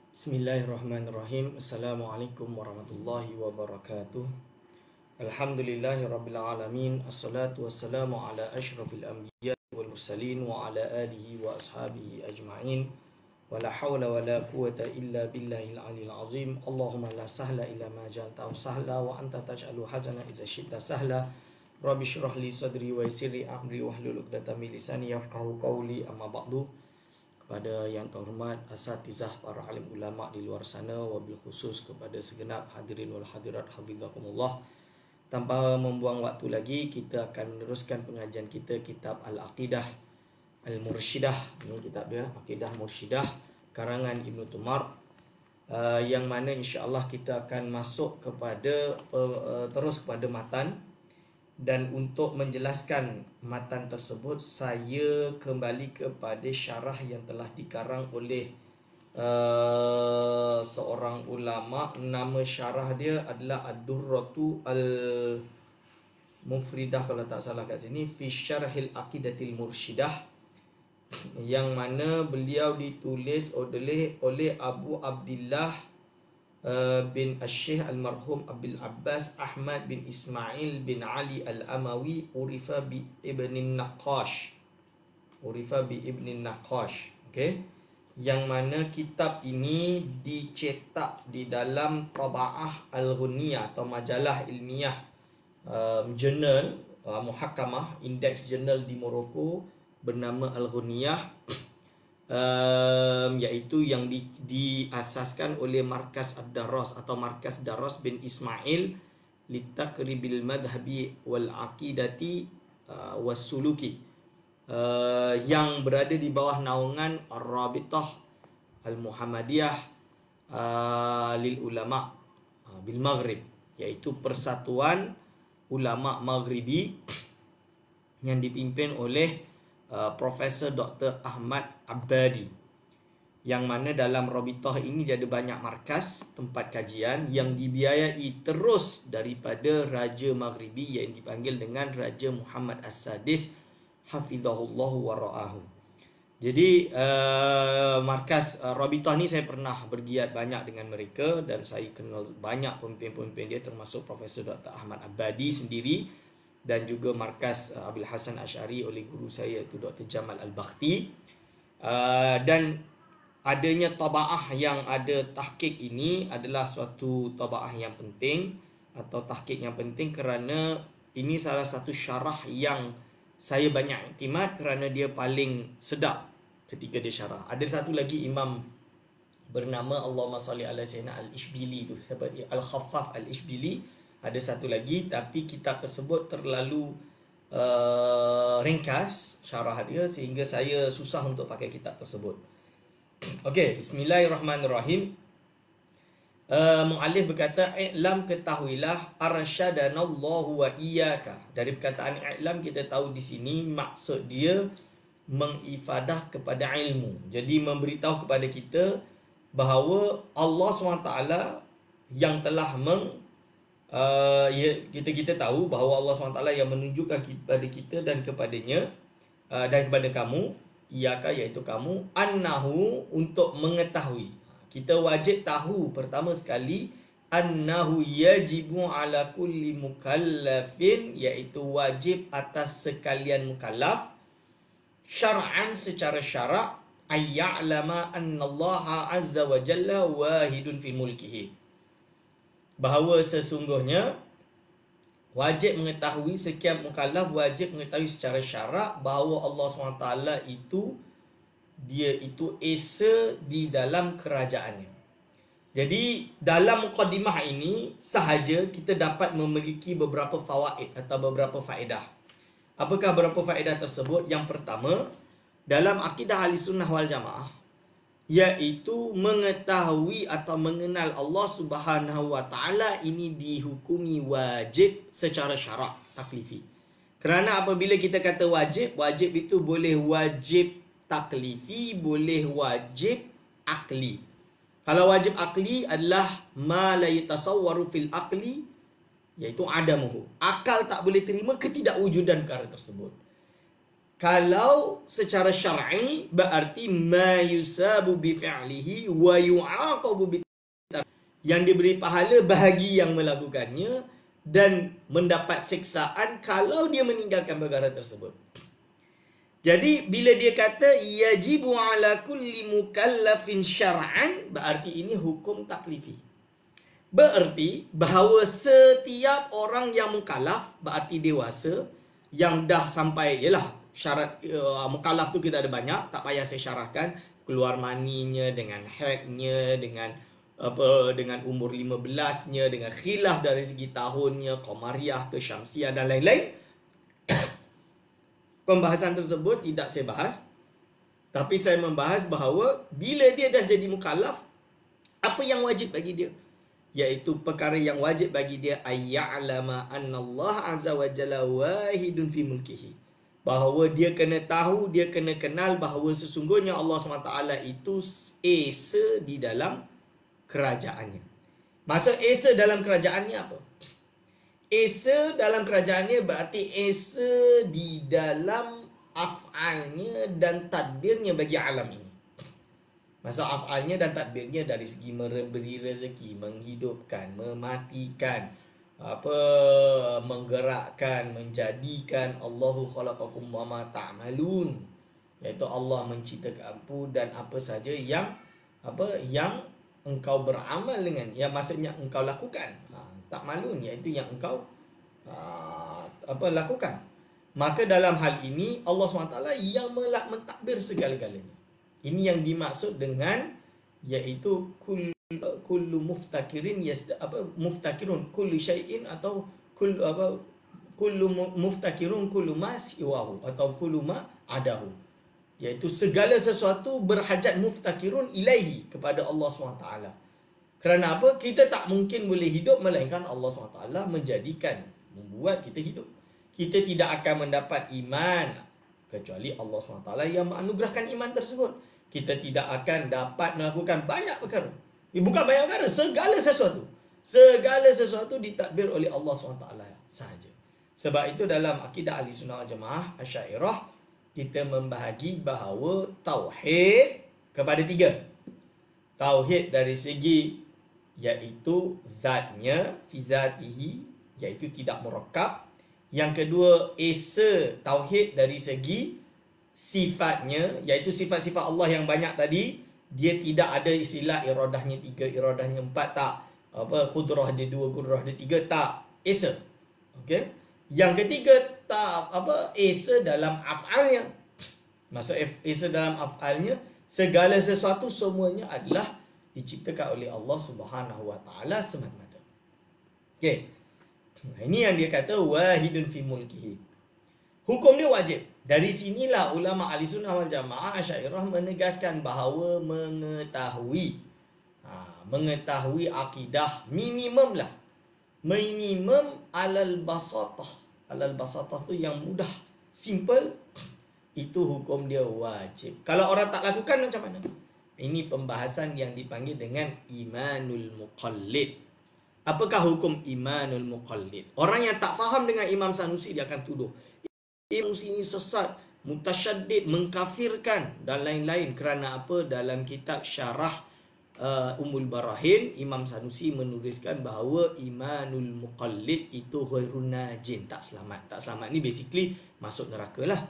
Bismillahirrahmanirrahim. Assalamualaikum warahmatullahi wabarakatuh. Alhamdulillahi rabbil alamin. Assalatu wassalamu ala asyrafil anbiya wal mursalin wa ala alihi wa ashabihi ajma'in. Wa la hawla wa la quwata illa billahil aliyil azim. Allahumma la sahla illa ma ja'altahu sahla wa anta taj'alu hazana idza syi'ta sahla. Rabbi shrah li sadri wa yassir li amri wahlul 'uqdatam min lisani yafqahu qawli. Amma ba'du. Kepada yang terhormat asatizah para alim ulama di luar sana, wabil khusus kepada segenap hadirin wal hadirat hafizakumullah. Tanpa membuang waktu lagi, kita akan meneruskan pengajian kita kitab Al-Aqidah Al-Mursyidah. Ini kitab dia, Aqidah Mursyidah karangan Ibnu Tumar, yang mana insya-Allah kita akan masuk kepada terus kepada matan. Dan untuk menjelaskan matan tersebut, saya kembali kepada syarah yang telah dikarang oleh seorang ulama. Nama syarah dia adalah Ad-Durratu Al-Mufridah, kalau tak salah kat sini, fi Syarhil Aqidatil Mursyidah, yang mana beliau ditulis oleh Abu Abdillah bin Asy-Syaikh Al-Marhum Abil Abbas Ahmad bin Ismail bin Ali Al-Amawi, urifa bi Ibn Naqash. Okey. Yang mana kitab ini dicetak di dalam Taba'ah Al-Ghunniyah atau majalah ilmiah, jurnal muhakkamah, indeks jurnal di Morocco bernama Al-Ghunniyah, yaitu yang diasaskan oleh Markas Ad-Darras atau Markas Darras bin Ismail Litakribil Madhabi wal Aqidati was-Suluki, yang berada di bawah naungan Ar-Rabitah Al-Muhammadiyah lil Ulama bil Maghrib, yaitu persatuan ulama Maghribi yang dipimpin oleh Profesor Dr. Ahmad Abadi, yang mana dalam Rabitah ini dia ada banyak markas tempat kajian yang dibiayai terus daripada Raja Maghribi yang dipanggil dengan Raja Muhammad As-Sadis hafizahullah wa ra'ahu. Jadi markas Rabitah ni saya pernah bergiat banyak dengan mereka dan saya kenal banyak pemimpin-pemimpin dia, termasuk Profesor Dr. Ahmad Abadi sendiri, dan juga markas Abil Hasan Asy'ari oleh guru saya iaitu Dr. Jamal Al-Bakhti. Dan adanya taba'ah yang ada tahqiq ini adalah suatu taba'ah yang penting atau tahqiq yang penting, kerana ini salah satu syarah yang saya banyak iktimat kerana dia paling sedap ketika dia syarah. Ada satu lagi imam bernama Allahumma salli ala sayyidina Al-Ishbili tu, siapa dia? Al-Khaffaf Al-Ishbili. Ada satu lagi, tapi kitab tersebut terlalu ringkas syarah dia sehingga saya susah untuk pakai kitab tersebut. Okey, bismillahirrahmanirrahim. Muallif berkata, i'lam, ketahuilah, arsyadanallahu wa iyyaka. Dari perkataan i'lam kita tahu di sini maksud dia mengifadah kepada ilmu. Jadi memberitahu kepada kita bahawa Allah SWT yang telah kita tahu bahawa Allah SWT yang menunjukkan kepada kita dan kepadanya dan kepada kamu, iyyaka iaitu kamu, annahu untuk mengetahui. Kita wajib tahu pertama sekali annahu yajibu ala kulli mukallafin, iaitu wajib atas sekalian mukallaf, syar'an secara syarak, ayya'lama annallaha azza wa jalla wahidun fi mulkihi, bahawa sesungguhnya wajib mengetahui, sekian mukallaf wajib mengetahui secara syarak bahawa Allah SWT itu esa di dalam kerajaannya. Jadi dalam mukadimah ini sahaja kita dapat memiliki beberapa fawaid atau beberapa faedah. Apakah beberapa faedah tersebut? Yang pertama, dalam akidah Ahlussunnah wal Jamaah, iaitu mengetahui atau mengenal Allah Subhanahu wa taala ini dihukumi wajib secara syarak taklifi. Kerana apabila kita kata wajib, wajib itu boleh wajib taklifi, boleh wajib akli. Kalau wajib akli adalah ma la yatasawwaru fil aqli, iaitu adamuhu. Akal tak boleh terima ketidakwujudan perkara tersebut. Kalau secara syar'i berarti ma yusabu bi fi'lihi wa yu'aqabu bi, yang diberi pahala bagi yang melakukannya dan mendapat siksaan kalau dia meninggalkan perkara tersebut. Jadi bila dia kata yajibu ala kulli mukallafin syar'an, berarti ini hukum taklifi. Berarti bahawa setiap orang yang mukallaf, berarti dewasa, yang dah sampai, yalah syarat mukallaf tu kita ada banyak, tak payah saya syarahkan, keluar maninya, dengan haidnya, dengan umur 15-nya, dengan khilaf dari segi tahunnya, qamariyah ke syamsiah dan lain-lain. Pembahasan tersebut tidak saya bahas, tapi saya membahas bahawa bila dia dah jadi mukallaf, apa yang wajib bagi dia? Iaitu perkara yang wajib bagi dia ayya'lama anna Allah azza wa jalla wahidun fi mulkihi. Bahawa dia kena tahu, dia kena kenal bahawa sesungguhnya Allah SWT itu esa di dalam kerajaannya. Maksud esa dalam kerajaannya apa? Esa dalam kerajaannya berarti esa di dalam af'alnya dan tadbirnya bagi alam ini. Maksud af'alnya dan tadbirnya dari segi memberi rezeki, menghidupkan, mematikan, menggerakkan, menjadikan. Allahu khalaqakum wa ma ta'malun, iaitu Allah menciptakan kamu dan apa saja yang engkau beramal dengan, yang maksudnya engkau lakukan. Tak malun, iaitu yang engkau lakukan. Maka dalam hal ini Allah SWT yang mentadbir segala-galanya. Ini yang dimaksud dengan iaitu kullu muftakirin muftakirun kullu syai'in, atau kullu muftakirun kullu ma siwahu, atau kullu ma adahu, iaitu segala sesuatu berhajat muftakirun ilaihi, kepada Allah SWT. Kerana apa? Kita tak mungkin boleh hidup melainkan Allah SWT menjadikan, membuat kita hidup. Kita tidak akan mendapat iman kecuali Allah SWT yang menganugerahkan iman tersebut. Kita tidak akan dapat melakukan banyak perkara. Bukan banyak perkara, segala sesuatu. Segala sesuatu ditadbir oleh Allah SWT sahaja. Sebab itu dalam akidah Ahlussunnah wal Jamaah Asy'ariyah, kita membahagi bahawa tauhid kepada tiga. Tauhid dari segi iaitu zatnya, fi zatihi, iaitu tidak murakkab. Yang kedua, esa tauhid dari segi sifatnya, iaitu sifat-sifat Allah yang banyak tadi. Dia tidak ada istilah iradahnya 3, iradahnya 4, tak. Qudrah dia 2, qudrah dia 3, tak. Esa. Okey. Yang ketiga, tak esa dalam af'alnya. Maksud esa dalam af'alnya, segala sesuatu semuanya adalah diciptakan oleh Allah Subhanahu wa taala semata-mata. Okey. Ini yang dia kata wahidun fi mulkihi. Hukum dia wajib. Dari sinilah ulama Ahlussunnah wal Jamaah Asy'ariyah menegaskan bahawa mengetahui akidah minimum lah. Minimum alal basatah. Alal basatah tu yang mudah, simple, itu hukum dia wajib. Kalau orang tak lakukan macam mana? Ini pembahasan yang dipanggil dengan imanul muqallid. Apakah hukum imanul muqallid? Orang yang tak faham dengan Imam Sanusi, dia akan tuduh Imam Sanusi ini sesat, mutasyaddid, mengkafirkan dan lain-lain. Kerana apa? Dalam kitab syarah Ummul Barahin, Imam Sanusi menuliskan bahawa imanul muqallid itu ghairun najin, tak selamat. Tak selamat ni basically masuk neraka lah.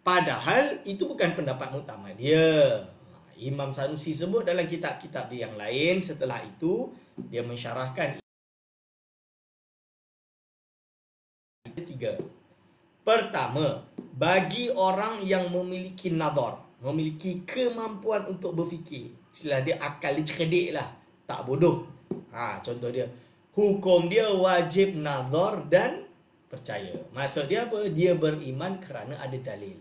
Padahal itu bukan pendapat muktamad dia. Imam Sanusi sebut dalam kitab-kitab dia yang lain. Setelah itu dia mensyarahkan tiga. Pertama, bagi orang yang memiliki nazar, memiliki kemampuan untuk berfikir, istilah dia akal dia cerdik lah, tak bodoh. Contoh dia, hukum dia wajib nazar dan percaya. Maksud dia apa? Dia beriman kerana ada dalil.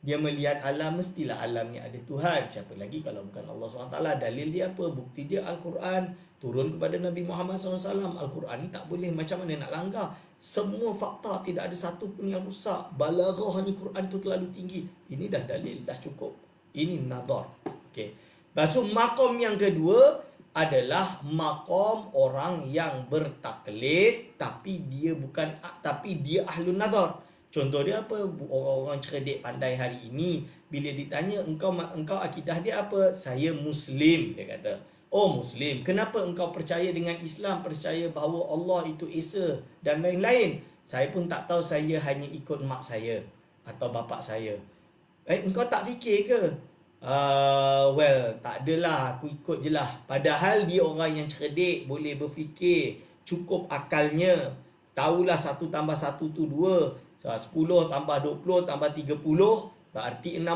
Dia melihat alam, mestilah alamnya ada Tuhan. Siapa lagi kalau bukan Allah SWT? Dalil dia apa? Bukti dia Al-Quran. Turun kepada Nabi Muhammad SAW. Al-Quran ni tak boleh, macam mana nak langgar? Semua fakta, tidak ada satu pun yang rusak. Balaghahnya Quran tu terlalu tinggi. Ini dah dalil, dah cukup. Ini nazar. Okay. Lepas tu makom yang kedua adalah makom orang yang bertaklid, tapi dia ahlun nazar. Contoh dia apa? Orang-orang cerdik pandai hari ini, bila ditanya engkau akidah dia apa? Saya Muslim, dia kata. Oh Muslim, kenapa engkau percaya dengan Islam? Percaya bahawa Allah itu Esa dan lain-lain. Saya pun tak tahu, saya hanya ikut mak saya atau bapa saya. Engkau tak fikir ke? Well, tak adalah, aku ikut je lah. Padahal dia orang yang cerdik, boleh berfikir, cukup akalnya. Tahulah 1 tambah 1 tu 2. 10 tambah 20 tambah 30 berarti 60.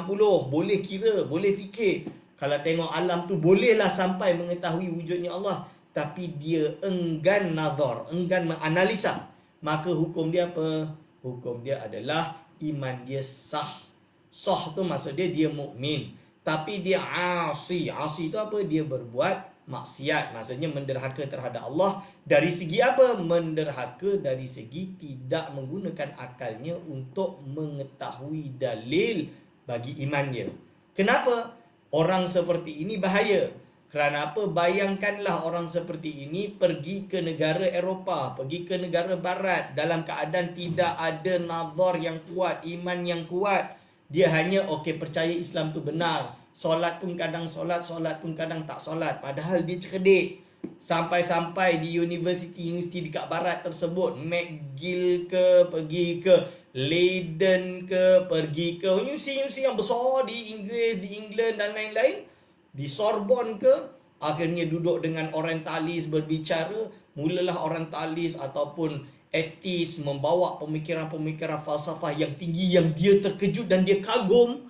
Boleh kira, boleh fikir. Kalau tengok alam tu bolehlah sampai mengetahui wujudnya Allah. Tapi dia enggan nazar, enggan menganalisa. Maka hukum dia apa? Hukum dia adalah iman dia sah. Sah tu maksud dia mukmin. Tapi dia asi. Asi tu apa? Dia berbuat maksiat. Maksudnya menderhaka terhadap Allah. Dari segi apa? Menderhaka dari segi tidak menggunakan akalnya untuk mengetahui dalil bagi imannya. Kenapa? Orang seperti ini bahaya. Kerana apa? Bayangkanlah orang seperti ini pergi ke negara Eropah, pergi ke negara Barat dalam keadaan tidak ada nazar yang kuat, iman yang kuat. Dia hanya percaya Islam tu benar. Solat pun kadang solat, solat pun kadang tak solat. Padahal dia cerdik. Sampai-sampai di universiti dekat barat tersebut, McGill ke, pergi ke Leiden ke, pergi ke universiti yang besar di Inggeris, di England dan lain-lain, di Sorbonne ke, akhirnya duduk dengan orientalis berbicara. Mulalah orientalis ataupun etis membawa pemikiran-pemikiran falsafah yang tinggi yang dia terkejut dan dia kagum.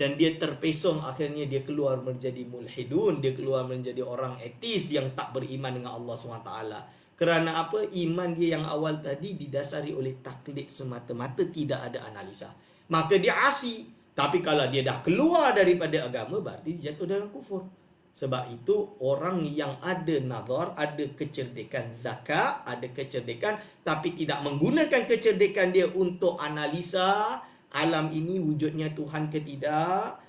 Dan dia terpesong, akhirnya dia keluar menjadi mulhidun. Dia keluar menjadi orang etis yang tak beriman dengan Allah SWT. Kerana apa? Iman dia yang awal tadi didasari oleh taklid semata-mata, tidak ada analisa. Maka dia asi. Tapi kalau dia dah keluar daripada agama, berarti dia jatuh dalam kufur. Sebab itu orang yang ada nazar, ada kecerdikan zakat, ada kecerdikan, tapi tidak menggunakan kecerdikan dia untuk analisa alam ini wujudnya Tuhan ke tidak,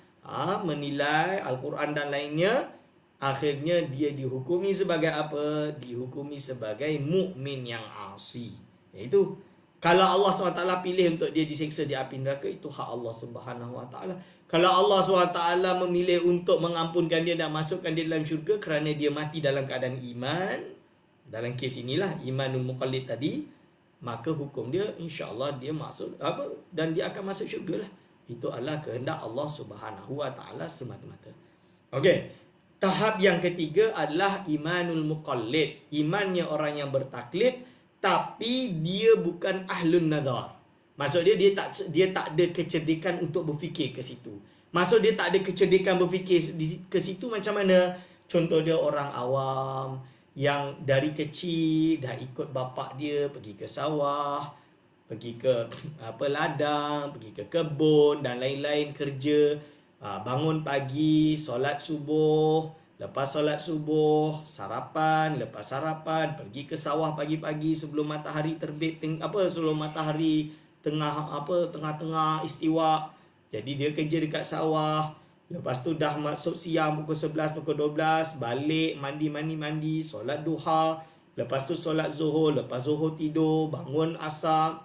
menilai Al-Quran dan lainnya, akhirnya dia dihukumi sebagai apa? Dihukumi sebagai mukmin yang asi. Iaitu kalau Allah SWT pilih untuk dia disiksa di api neraka, itu hak Allah SWT. Kalau Allah SWT memilih untuk mengampunkan dia dan masukkan dia dalam syurga kerana dia mati dalam keadaan iman, dalam kes inilah imanul muqallid tadi, maka hukum dia insya-Allah dia masuk apa, dan dia akan masuk syurga lah. Itu adalah kehendak Allah Subhanahu wa taala semata-mata. Okey. Tahap yang ketiga adalah imanul muqallid. Imannya orang yang bertaklid tapi dia bukan ahlun nazar. Maksud dia tak ada kecerdikan untuk berfikir ke situ. Maksud dia tak ada kecerdikan berfikir ke situ macam mana? Contoh dia orang awam yang dari kecil dah ikut bapak dia pergi ke sawah, pergi ke ladang, pergi ke kebun dan lain-lain kerja. Bangun pagi, solat subuh, lepas solat subuh, sarapan, lepas sarapan pergi ke sawah pagi-pagi sebelum matahari terbit, sebelum matahari tengah-tengah istiwa. Jadi dia kerja dekat sawah. Lepas tu dah masuk siang pukul 11, pukul 12, balik, mandi, solat duha. Lepas tu solat zuhur, lepas zuhur tidur, bangun asar,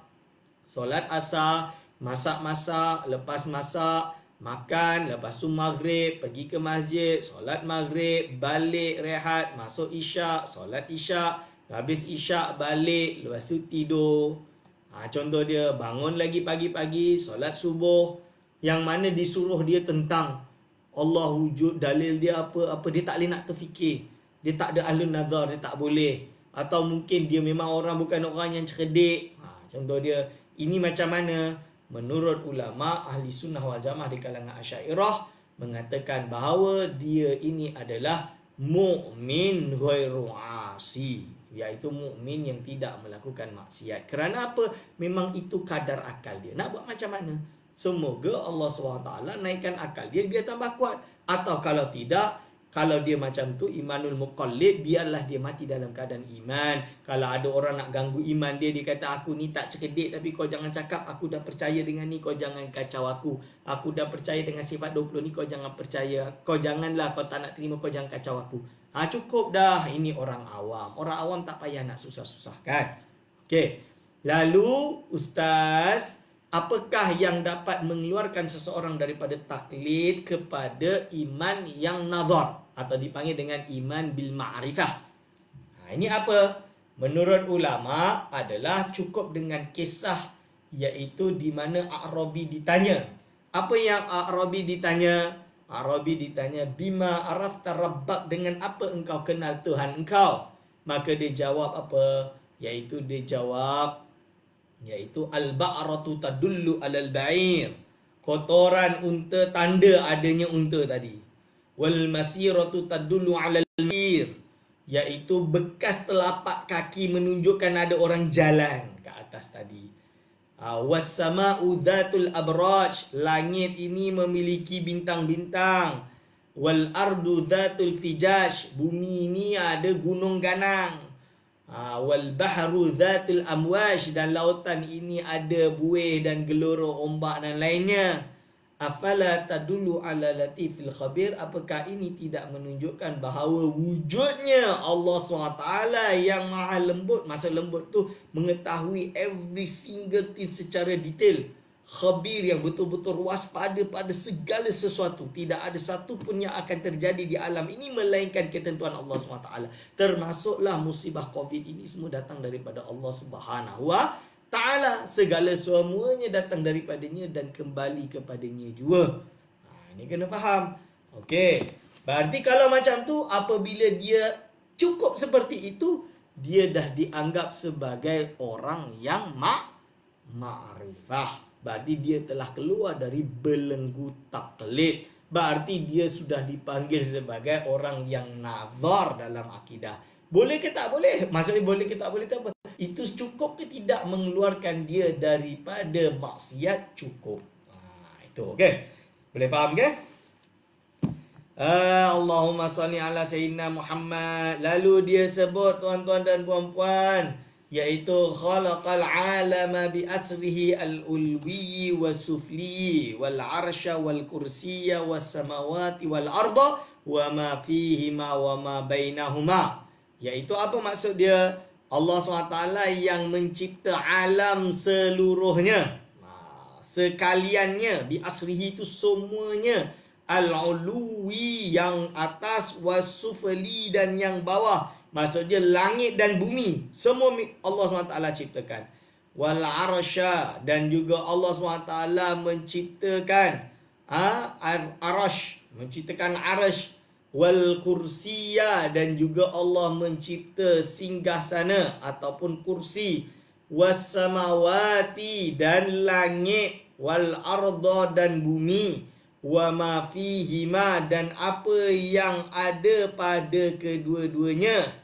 solat asar, masak-masak, lepas masak, makan, lepas tu maghrib, pergi ke masjid, solat maghrib, balik, rehat, masuk isyak, solat isyak, habis isyak, balik, lepas tu tidur. Contoh dia, bangun lagi pagi-pagi, solat subuh, yang mana disuruh dia tentang Allah wujud, dalil dia apa, dia tak boleh nak terfikir. Dia tak ada ahlun nazar, dia tak boleh. Atau mungkin dia memang bukan orang yang cerdik. Contoh dia, ini macam mana? Menurut ulama ahli sunnah wal jamaah di kalangan Asy'ariyah mengatakan bahawa dia ini adalah mukmin ghairu asi, iaitu mukmin yang tidak melakukan maksiat. Kerana apa? Memang itu kadar akal dia. Nak buat macam mana? Semoga Allah SWT naikkan akal dia biar tambah kuat. Atau kalau tidak, kalau dia macam tu imanul muqallid, biarlah dia mati dalam keadaan iman. Kalau ada orang nak ganggu iman dia, dia kata aku ni tak cerdik, tapi kau jangan cakap aku dah percaya dengan ni, kau jangan kacau aku. Aku dah percaya dengan sifat 20 ni, kau jangan percaya. Kau janganlah, kau tak nak terima, kau jangan kacau aku. Cukup dah. Ini orang awam. Orang awam tak payah nak susah-susahkan. Okey. Lalu Ustaz, Apakah yang dapat mengeluarkan seseorang daripada taklid kepada iman yang nazar atau dipanggil dengan iman bil ma'rifah? Ini apa? Menurut ulama adalah cukup dengan kisah, iaitu di mana A'rabi ditanya. Apa yang A'rabi ditanya? A'rabi ditanya, bima arafta rabbak, dengan apa engkau kenal Tuhan engkau? Maka dia jawab apa? Iaitu al-ba'ratu tadullu alal ba'ir. Kotoran unta tanda adanya unta tadi. Wal masiratu tadullu alal mir, iaitu bekas telapak kaki menunjukkan ada orang jalan ke atas tadi. Was-sama'u dzatul abraj, langit ini memiliki bintang-bintang. Wal ardu dzatul fijaj, bumi ini ada gunung ganang. Wal bahru dzatul amwaj, dan lautan ini ada buih dan gelora ombak dan lainnya. Afala tadullu ala latifil khabir, apakah ini tidak menunjukkan bahawa wujudnya Allah SWT yang maha lembut? Masa lembut tu mengetahui every single thing secara detail. Khabir, yang betul-betul waspada pada segala sesuatu. Tidak ada satu pun yang akan terjadi di alam ini melainkan ketentuan Allah SWT. Termasuklah musibah COVID ini semua datang daripada Allah Subhanahu wa Ta'ala. Segala semuanya datang daripadanya dan kembali kepadanya juga. Ini kena faham. Okey. Berarti kalau macam tu, apabila dia cukup seperti itu, dia dah dianggap sebagai orang yang ma'rifah. Berarti dia telah keluar dari belenggu taklid. Berarti dia sudah dipanggil sebagai orang yang nazar dalam akidah. Boleh ke tak boleh? Maksudnya boleh ke tak boleh tu apa? Itu cukup ke tidak mengeluarkan dia daripada maksiat? Cukup. Itu okey. Boleh faham ke? Allahumma salli ala sayyidina Muhammad. Lalu dia sebut, tuan-tuan dan puan-puan, iaitu khalaqal alama bi asrihi al-ulwi was-sufli wal arsya wal kursiyya was samawati wal arda wa ma fihima wa ma bainahuma. Iaitu apa maksud dia? Allah SWT yang mencipta alam seluruhnya, sekaliannya. Bi asrihi itu semuanya, al-ulwi yang atas, was-sufli dan yang bawah. Maksudnya langit dan bumi, semua Allah SWT ciptakan. Wal arsya, dan juga Allah SWT menciptakan arash, menciptakan arash. Wal kursiyya, dan juga Allah mencipta singgasana ataupun kursi. Was samawati, dan langit. Wal arda, dan bumi. Wa ma fihima, dan apa yang ada pada kedua-duanya.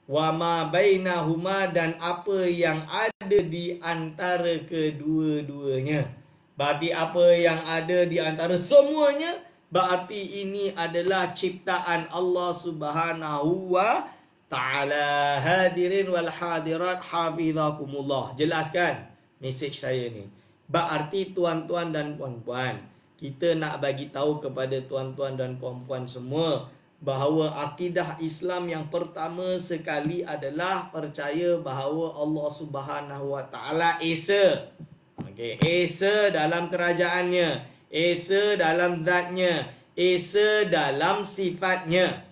Wa ma bainahuma, dan apa yang ada di antara kedua-duanya. Berarti apa yang ada di antara semuanya, berarti ini adalah ciptaan Allah Subhanahu wa Ta'ala. Hadirin wal hadirat hafizakumullah. Jelaskan mesej saya ni. Berarti tuan-tuan dan puan-puan, kita nak bagi tahu kepada tuan-tuan dan puan-puan semua bahawa akidah Islam yang pertama sekali adalah percaya bahawa Allah Subhanahu wa Ta'ala Esa. Okey, Esa dalam kerajaannya, Esa dalam zatnya, Esa dalam sifatnya.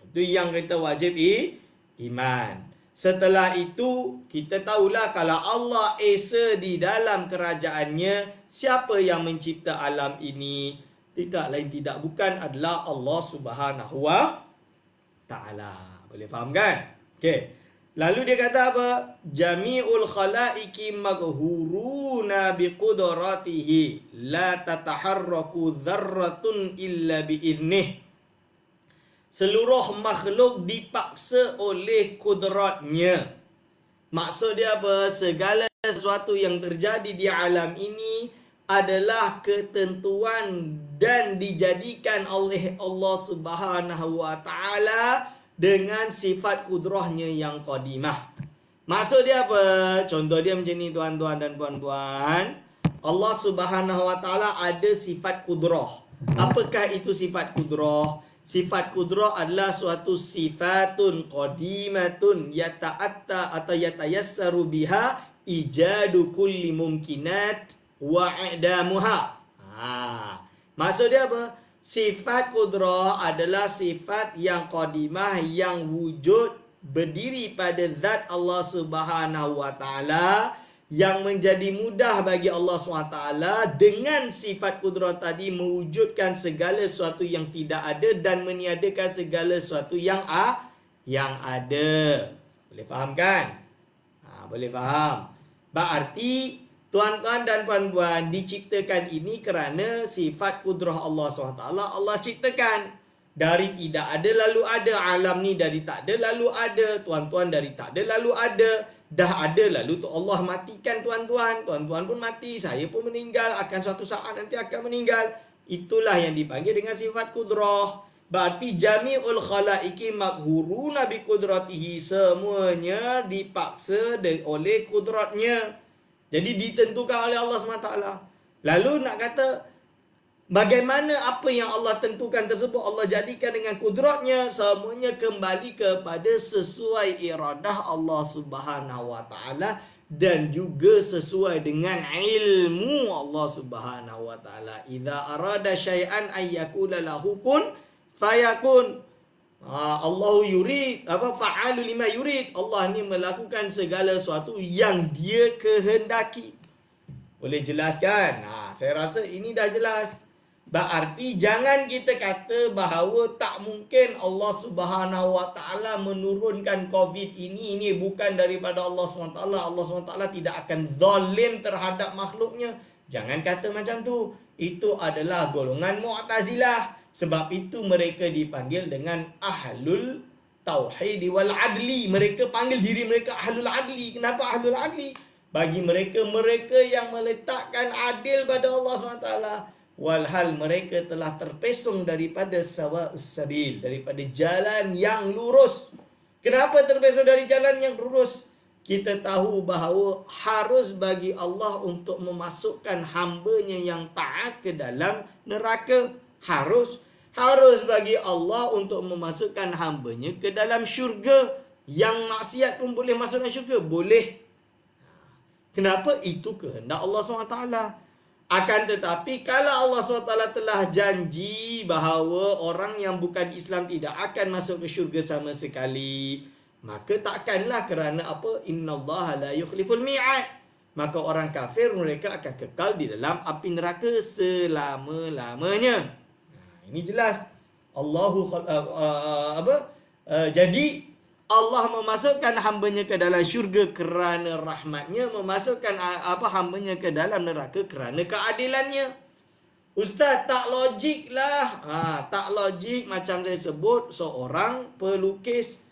Itu yang kita wajib iman. Setelah itu, kita tahulah kalau Allah Esa di dalam kerajaannya, siapa yang mencipta alam ini? Tidak lain tidak bukan adalah Allah Subhanahu wa Ta'ala. Boleh faham kan? Okey. Lalu dia kata apa? Jami'ul khalaiki maghuruna biqudratihi la tataharraku dzarratun illa biiznih. Seluruh makhluk dipaksa oleh kudratnya. Maksud dia apa? Segala sesuatu yang terjadi di alam ini adalah ketentuan dan dijadikan oleh Allah Subhanahu wa Ta'ala dengan sifat kudrahnya yang qadimah. Maksud dia apa? Contoh dia macam ni tuan-tuan dan puan-puan. Allah Subhanahu wa Ta'ala ada sifat kudrah. Apakah itu sifat kudrah? Sifat kudrah adalah suatu sifatun qadimatun yata'atta atau yatayassaru biha ijadu kulli mumkinat wa i'damuha. Maksud dia apa? Sifat kudrah adalah sifat yang qadimah, yang wujud berdiri pada zat Allah Subhanahu wa taala, yang menjadi mudah bagi Allah SWT dengan sifat kudrah tadi mewujudkan segala sesuatu yang tidak ada dan meniadakan segala sesuatu yang ada. Boleh faham kan? Boleh faham. Berarti tuan-tuan dan puan-puan, diciptakan ini kerana sifat kudrah Allah SWT. Allah ciptakan. Dari tidak ada lalu ada. Alam ni dari tak ada lalu ada. Tuan-tuan dari tak ada lalu ada. Dah ada lalu tu Allah matikan tuan-tuan. Tuan-tuan pun mati. Saya pun meninggal. Akan suatu saat nanti akan meninggal. Itulah yang dipanggil dengan sifat kudrah. Berarti jami'ul khalaiki maghuruna bi kudratihi. Semuanya dipaksa oleh kudratnya. Jadi ditentukan oleh Allah SWT. Lalu nak kata, bagaimana apa yang Allah tentukan tersebut Allah jadikan dengan kudratnya? Semuanya kembali kepada sesuai iradah Allah Subhanahu wa taala dan juga sesuai dengan ilmu Allah Subhanahu wa taala. Idza arada syai'an ay yaqula lahu kun fayakun. Allah yurid, fa'alu lima yurid. Allah ni melakukan segala sesuatu yang dia kehendaki. Boleh jelaskan? Saya rasa ini dah jelas. Berarti jangan kita kata bahawa tak mungkin Allah Subhanahu wa taala menurunkan COVID ini bukan daripada Allah SWT. Allah SWT tidak akan zalim terhadap makhluknya. Jangan kata macam tu. Itu adalah golongan Mu'tazilah. Sebab itu mereka dipanggil dengan ahlul tauhid wal adli. Mereka panggil diri mereka ahlul adli. Kenapa ahlul adli? Bagi mereka yang meletakkan adil pada Allah SWT. Walhal mereka telah terpesong daripada sawa'us sabil, daripada jalan yang lurus. Kenapa terpesong dari jalan yang lurus? Kita tahu bahawa harus bagi Allah untuk memasukkan hamba-Nya yang taat ke dalam neraka. Harus bagi Allah untuk memasukkan hamba-Nya ke dalam syurga. Yang maksiat pun boleh masuk dalam syurga? Boleh. Kenapa? Itu kehendak Allah SWT. Akan tetapi kalau Allah SWT telah janji bahawa orang yang bukan Islam tidak akan masuk ke syurga sama sekali, maka takkanlah kerana apa? Innallaha la yukhliful mi'ad. Maka orang kafir mereka akan kekal di dalam api neraka selama-lamanya. Ini jelas. Jadi Allah memasukkan hamba-Nya ke dalam syurga kerana rahmat-Nya, memasukkan hamba-Nya ke dalam neraka kerana keadilan-Nya. Ustaz, tak logik lah. Tak logik macam saya sebut, seorang pelukis.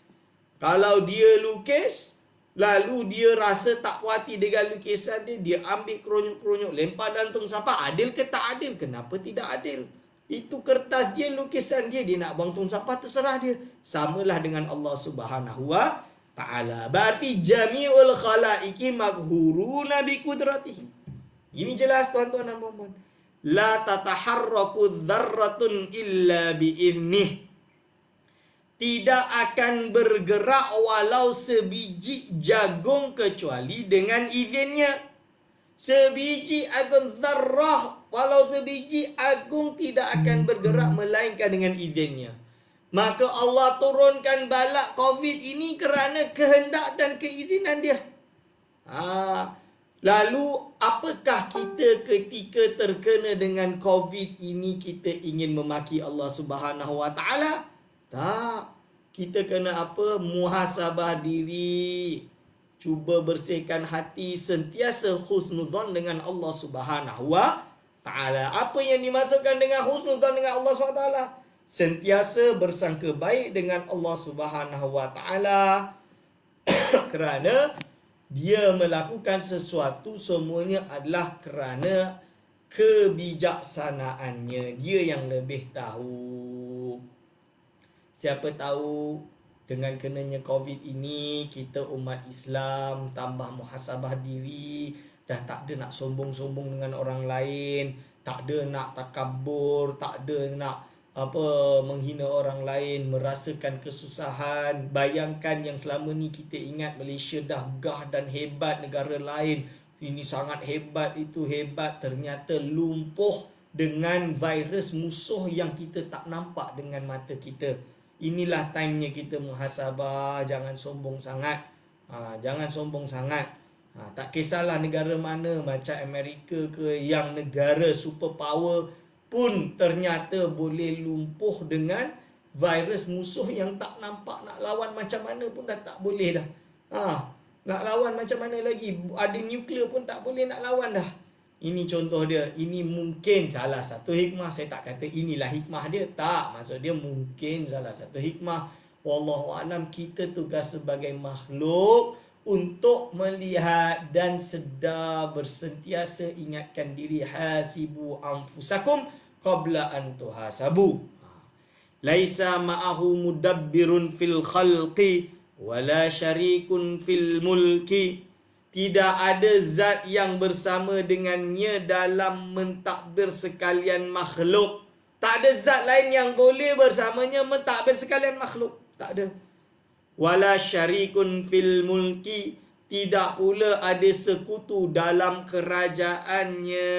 Kalau dia lukis, lalu dia rasa tak puas hati dengan lukisan dia, dia ambil kerunyuk-kerunyuk, lempar dalam tong sampah. Adil ke tak adil? Kenapa tidak adil? Itu kertas dia, lukisan dia, dia nak buang tong sampah, terserah dia. Samalah dengan Allah Subhanahu wa taala. Berarti jami'ul khalaiki maghuruna bi qudratihi. Ini jelas tuan-tuan dan puan-puan. La tataharraku dzarratun illa bi iznih. Tidak akan bergerak walau sebiji jagung kecuali dengan izinnya. Sebiji agung zarrah, walau sebiji agung tidak akan bergerak melainkan dengan izinnya. Maka Allah turunkan balak COVID ini kerana kehendak dan keizinan dia. Lalu apakah kita ketika terkena dengan COVID ini kita ingin memaki Allah Subhanahu wa taala? Tak. Kita kena apa? Muhasabah diri. Cuba bersihkan hati, sentiasa husnuzan dengan Allah Subhanahu wa taala. Apa yang dimasukkan dengan husnuzan dengan Allah Subhanahu wa taala? Sentiasa bersangka baik dengan Allah Subhanahu wa taala. Kerana dia melakukan sesuatu semuanya adalah kerana kebijaksanaannya. Dia yang lebih tahu. Siapa tahu dengan kenanya COVID ini, kita umat Islam tambah muhasabah diri. Dah tak ada nak sombong-sombong dengan orang lain. Tak ada nak takabur. Tak ada nak menghina orang lain. Merasakan kesusahan. Bayangkan yang selama ni kita ingat Malaysia dah gah dan hebat negara lain. ini sangat hebat, itu hebat, ternyata lumpuh dengan virus musuh yang kita tak nampak dengan mata kita. Inilah timenya kita muhasabah, jangan sombong sangat. Jangan sombong sangat. Tak kisahlah negara mana, macam Amerika ke, yang negara superpower pun ternyata boleh lumpuh dengan virus musuh yang tak nampak. Nak lawan macam mana pun dah tak boleh dah. Nak lawan macam mana lagi? Ada nuklear pun tak boleh nak lawan dah. Ini contoh dia. Ini mungkin salah satu hikmah. Saya tak kata inilah hikmah dia. Tak. Maksud dia mungkin salah satu hikmah. Wallahualam, kita tugas sebagai makhluk untuk melihat dan sedar, bersentiasa ingatkan diri. Hasibu anfusakum qabla an tuhasabu. Laisa ma'ahu mudabbirun fil khalqi wala syarikun fil mulki. Tidak ada zat yang bersama dengannya dalam mentadbir sekalian makhluk. Tak ada zat lain yang boleh bersamanya mentadbir sekalian makhluk. Tak ada. Wala syarikun fil mulki. Tidak pula ada sekutu dalam kerajaannya.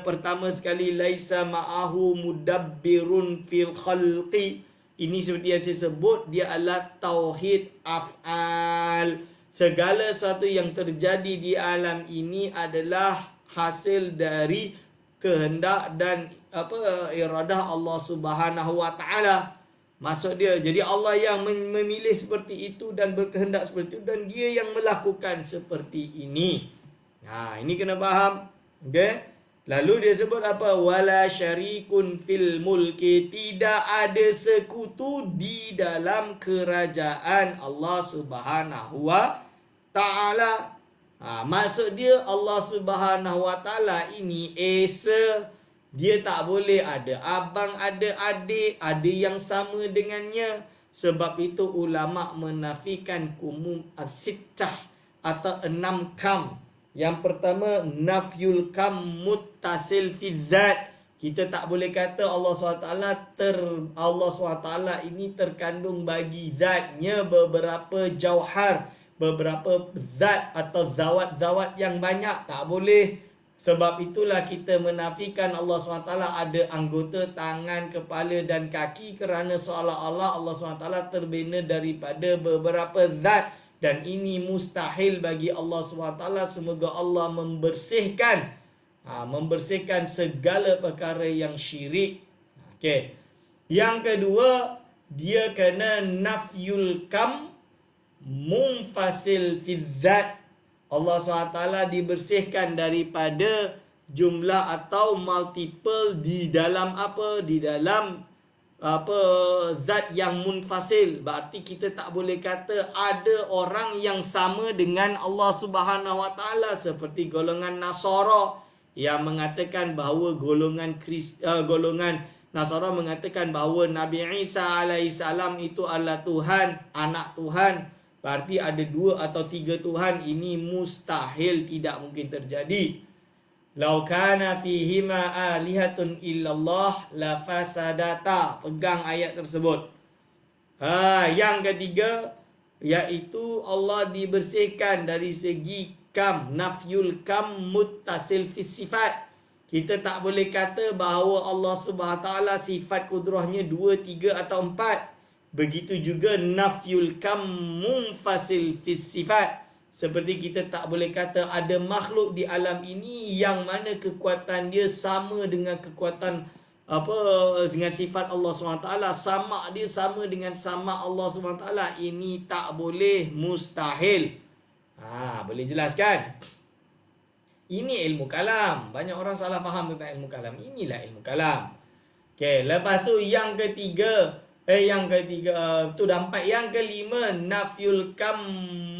Pertama sekali, laisa ma'ahu mudabbirun fil khalqi. Ini seperti yang saya sebut, dia adalah tauhid af'al. Segala sesuatu yang terjadi di alam ini adalah hasil dari kehendak dan iradah Allah Subhanahu wa taala. Maksud dia, jadi Allah yang memilih seperti itu dan berkehendak seperti itu, dan dia yang melakukan seperti ini. Ini kena faham. Okey. Lalu dia sebut apa? Wala syarikun fil mulki. Tidak ada sekutu di dalam kerajaan Allah Subhanahu wa taala. Maksud dia Allah Subhanahu wa taala ini esa. Dia tak boleh ada abang, ada adik, ada yang sama dengannya. Sebab itu ulama menafikan kumum as-sittah atau 6 kam. Yang pertama, nafyul kam muttasil fi dzat. Kita tak boleh kata Allah SWT ini terkandung bagi zatnya beberapa jauhar, beberapa zat atau zawat-zawat yang banyak. Tak boleh. Sebab itulah kita menafikan Allah SWT ada anggota tangan, kepala dan kaki, kerana seolah-olah Allah SWT terbina daripada beberapa zat. Dan ini mustahil bagi Allah SWT. Semoga Allah membersihkan segala perkara yang syirik. Okey. Yang kedua, dia kena nafyul kam munfasil fi dzat. Allah SWT dibersihkan daripada jumlah atau multiple di dalam zat yang munfasil. Berarti kita tak boleh kata ada orang yang sama dengan Allah Subhanahu wa taala, seperti golongan Nasara yang mengatakan bahawa golongan Nasara mengatakan bahawa Nabi Isa alaihissalam itu adalah Tuhan, anak Tuhan. Berarti ada 2 atau 3 Tuhan. Ini mustahil, tidak mungkin terjadi. Lau kana fihima alihatun illallah la fasadata. Pegang ayat tersebut. Yang ketiga, iaitu Allah dibersihkan dari segi kam, nafyul kam muttasil fis sifat. Kita tak boleh kata bahawa Allah Subhanahu wa taala sifat kudrahnya 2, 3 atau 4. Begitu juga nafyul kam munfasil fis sifat. Seperti kita tak boleh kata ada makhluk di alam ini yang mana kekuatan dia sama dengan kekuatan dengan sifat Allah SWT. Sama dia sama dengan sama Allah SWT. Ini tak boleh, mustahil. Boleh jelaskan? Ini ilmu kalam. Banyak orang salah faham tentang ilmu kalam. Inilah ilmu kalam. Okey, lepas tu yang ketiga, tu dah 4. Yang kelima, nafyul kam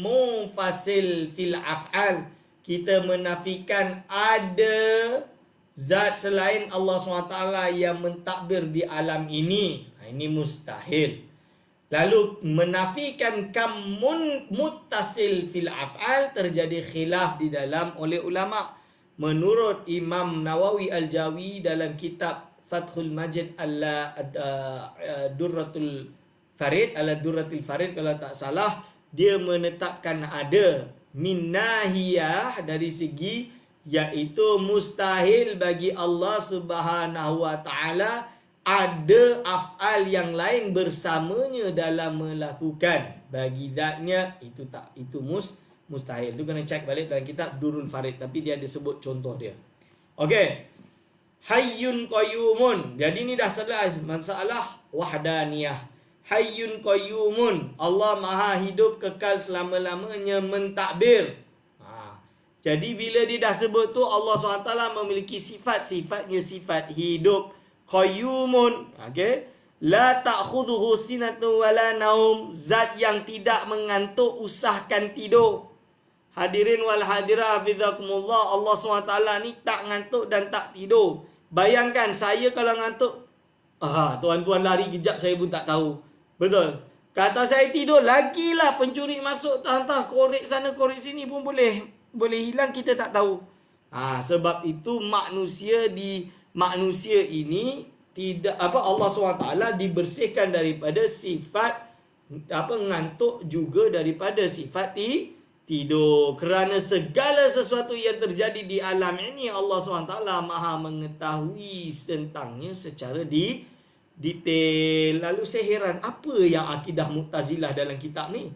munfasil fil af'al. Kita menafikan ada zat selain Allah SWT yang mentadbir di alam ini. Ini mustahil. Lalu menafikan kam muttasil fil af'al, terjadi khilaf di dalam oleh ulama. Menurut Imam Nawawi Al-Jawi dalam kitab Fathul Majid Durratul Farid, kalau tak salah, dia menetapkan ada min nahiyah, dari segi iaitu mustahil bagi Allah Subhanahu wa taala ada af'al yang lain bersamanya dalam melakukan. Bagi zatnya itu tak, itu mustahil. Itu kena cek balik dalam kitab Durul Farid, tapi dia ada sebut contoh dia. Okey. Hayyun qayyumun. Jadi ni dah masalah wahdaniyah. Hayyun qayyumun. Allah Maha hidup kekal selama-lamanya mentadbir. Jadi bila dia dah sebut tu Allah SWT memiliki sifat-sifatnya sifat hidup. Qayyumun. Okey. La ta'khudhuhu sinatun wala naum. Zat yang tidak mengantuk usahkan tidur. Hadirin wal hadirah hafizakumullah, Allah SWT ni tak ngantuk dan tak tidur. Bayangkan saya kalau ngantuk, tuan-tuan lari kejap saya pun tak tahu. Betul. Kata saya tidur, lagilah pencuri masuk, entah korek sana korek sini pun boleh hilang, kita tak tahu. Sebab itu manusia ini tidak Allah SWT dibersihkan daripada sifat ngantuk, juga daripada sifat tidur. Kerana segala sesuatu yang terjadi di alam ini Allah SWT Maha mengetahui tentangnya secara detail. Lalu saya heran, apa yang akidah Mu'tazilah dalam kitab ni?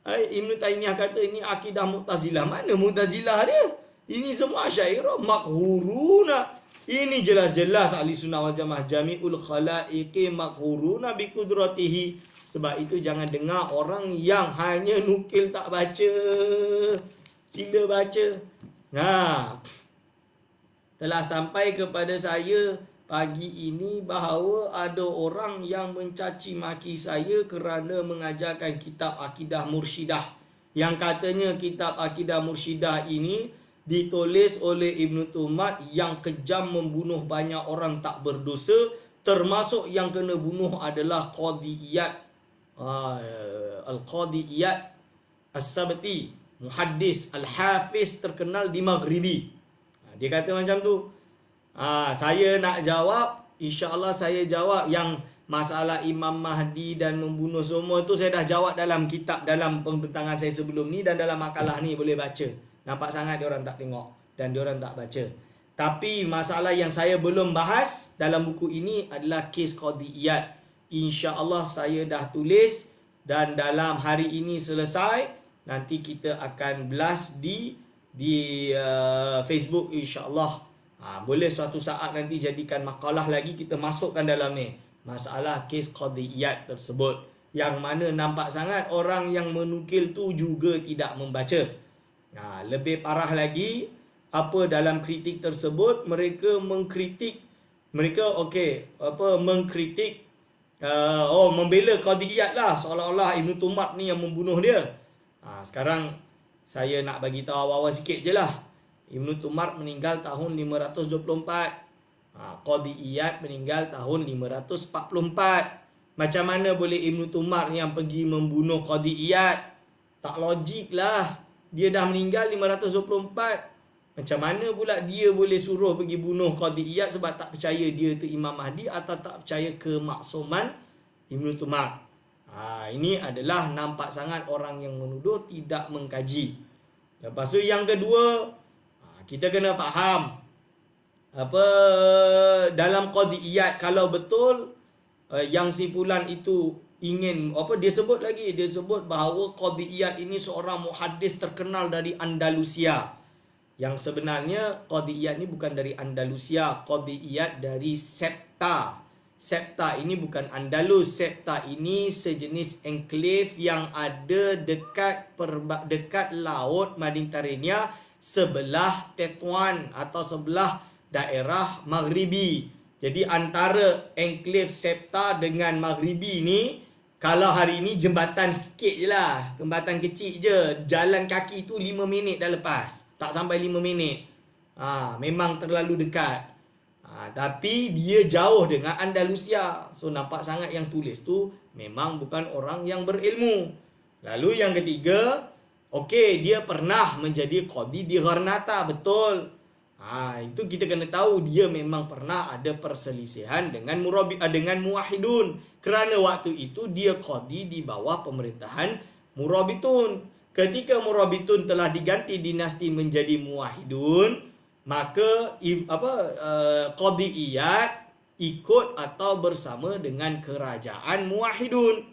Ibn Taymiyah kata ini akidah Mu'tazilah. Mana Mu'tazilah dia? Ini semua Asy'ariyah makhuruna. Ini jelas-jelas ahli sunnah wal jamaah, jami'ul khalaiqi makhuruna bi qudratihi. Sebab itu jangan dengar orang yang hanya nukil tak baca. Sila baca. Telah sampai kepada saya pagi ini bahawa ada orang yang mencaci maki saya kerana mengajarkan kitab Akidah Mursyidah. Yang katanya kitab Akidah Mursyidah ini ditulis oleh Ibn Tumat yang kejam, membunuh banyak orang tak berdosa. Termasuk yang kena bunuh adalah Qadiyat. Al-Qadiyat As-Sabti, muhaddis Al-Hafiz terkenal di Maghribi. Dia kata macam tu. Saya nak jawab, insya-Allah saya jawab yang masalah Imam Mahdi dan membunuh semua tu saya dah jawab dalam kitab, dalam pembentangan saya sebelum ni dan dalam makalah ni, boleh baca. Nampak sangat diorang tak tengok dan diorang tak baca. Tapi masalah yang saya belum bahas dalam buku ini adalah kes Qadiyat. InsyaAllah saya dah tulis dan dalam hari ini selesai. Nanti kita akan blast di Facebook insyaAllah. Boleh suatu saat nanti jadikan makalah lagi, kita masukkan dalam ni masalah kes Qadiyat tersebut. Yang mana nampak sangat orang yang menukil tu juga tidak membaca. Lebih parah lagi, apa dalam kritik tersebut mereka mengkritik, mengkritik membela Qadiyat lah, seolah-olah Ibn Tumat ni yang membunuh dia. Sekarang saya nak bagi tahu awal-awal sikit je lah. Ibn Tumat meninggal tahun 524. Qadiyat meninggal tahun 544. Macam mana boleh Ibn Tumat yang pergi membunuh Qadiyat? Tak logik lah. Dia dah meninggal 524. Macam mana pula dia boleh suruh pergi bunuh Qadiyat sebab tak percaya dia tu Imam Mahdi atau tak percaya kemaksuman Ibn Tumat. Ini adalah nampak sangat orang yang menuduh tidak mengkaji. Lepas tu yang kedua, kita kena faham dalam Qadiyat, kalau betul yang si fulan itu ingin dia sebut bahawa Qadiyat ini seorang muhaddis terkenal dari Andalusia. Yang sebenarnya Qadiyat ni bukan dari Andalusia, Qadiyat dari Septa. Septa ini bukan Andalus. Septa ini sejenis enklave yang ada dekat laut Mediterania, sebelah Tetuan atau sebelah daerah Maghribi. Jadi antara enklave Septa dengan Maghribi ni, kalau hari ni jembatan sikit je lah, jembatan kecil je, jalan kaki tu 5 minit dah lepas. Tak sampai 5 minit. Memang terlalu dekat. Tapi dia jauh dengan Andalusia. So nampak sangat yang tulis tu memang bukan orang yang berilmu. Lalu yang ketiga, dia pernah menjadi qadi di Gharnata, betul. Itu kita kena tahu dia memang pernah ada perselisihan dengan muwahhidun. Kerana waktu itu dia qadi di bawah pemerintahan Murabitun. ketika Murabitun telah diganti dinasti menjadi Muwahhidun, maka Qadhi Iyad ikut atau bersama dengan kerajaan Muwahhidun.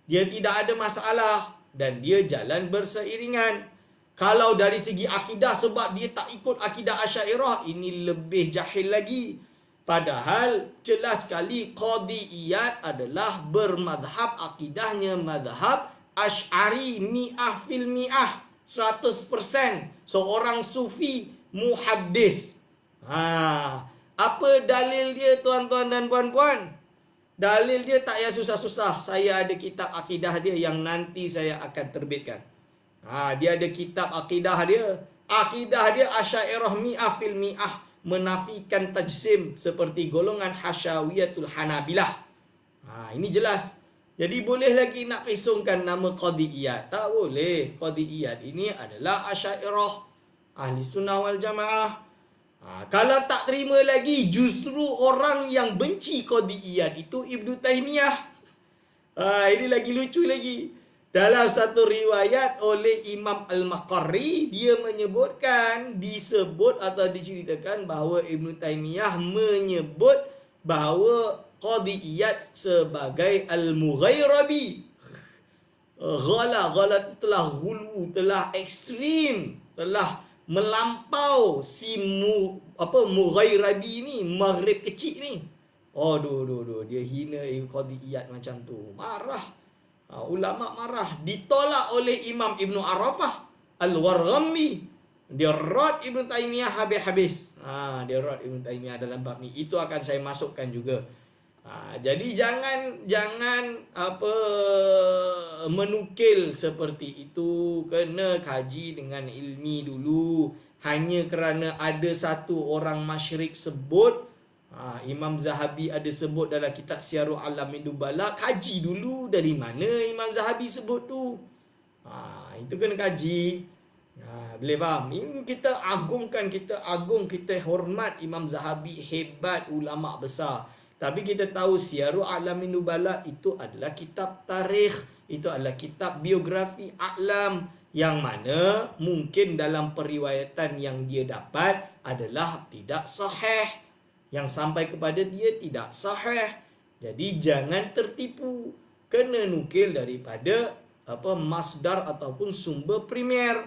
Dia tidak ada masalah dan dia jalan berseiringan. Kalau dari segi akidah, sebab dia tak ikut akidah Asy'ariyah, ini lebih jahil lagi. Padahal jelas sekali Qadhi Iyad adalah bermadhab, akidahnya madhab Asy'ari mi'ah fil mi'ah, 100%. Seorang sufi muhaddis. Apa dalil dia tuan-tuan dan puan-puan? Dalil dia tak payah susah-susah. Saya ada kitab akidah dia yang nanti saya akan terbitkan. Dia ada kitab akidah dia. Akidah dia Asy'ariyah mi'ah fil mi'ah, menafikan tajsim seperti golongan Hasyawiyatul Hanabilah. Ini jelas. Jadi boleh lagi nak pesongkan nama Qadhi Iyad? Tak boleh. Qadhi Iyad ini adalah Asy'ariyah, Ahli Sunnah wal Jamaah. Kalau tak terima lagi, justru orang yang benci Qadhi Iyad itu Ibnu Taimiyah. Ini lagi lucu lagi. Dalam satu riwayat oleh Imam Al-Maqarri, dia menyebutkan, disebut atau diceritakan bahawa Ibnu Taimiyah menyebut bahawa Qadhi Iyad sebagai Al-Mughairabi. Ghala itu telah ghulu, telah ekstrim, telah melampau si Mughairabi ni, Maghrib kecil ni. Dia hina Qadhi Iyad macam tu. Marah. Ulama marah. Ditolak oleh Imam Ibn Arafah Al-Warghammi. Dia rad Ibn Taimiyah habis-habis. Dia rad Ibn Taimiyah dalam bab ni. Itu akan saya masukkan juga. Jadi jangan menukil seperti itu. Kena kaji dengan ilmi dulu. Hanya kerana ada satu orang masyrik sebut, Imam Zahabi ada sebut dalam kitab Syiarul Alamin Nubala, kaji dulu dari mana Imam Zahabi sebut tu. Itu kena kaji. Boleh faham? Ini kita agungkan, kita hormat Imam Zahabi, hebat ulama besar. Tapi kita tahu Syiarul Alamin Nubala itu adalah kitab tarikh, itu adalah kitab biografi a'lam, yang mana mungkin dalam periwayatan yang dia dapat adalah tidak sahih, yang sampai kepada dia tidak sahih. Jadi jangan tertipu. Kena nukil daripada masdar ataupun sumber primer.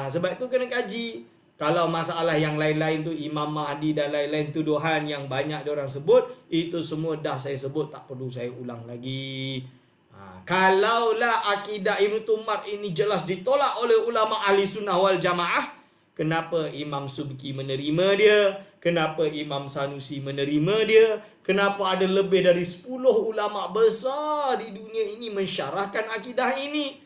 Sebab itu kena kaji. Kalau masalah yang lain-lain tu, Imam Mahdi dan lain-lain tuduhan yang banyak diorang sebut, itu semua dah saya sebut, tak perlu saya ulang lagi. Kalaulah akidah Ibn Tumar ini jelas ditolak oleh ulama ahli sunnah wal jamaah, kenapa Imam Subki menerima dia? Kenapa Imam Sanusi menerima dia? Kenapa ada lebih dari 10 ulama besar di dunia ini mensyarahkan akidah ini?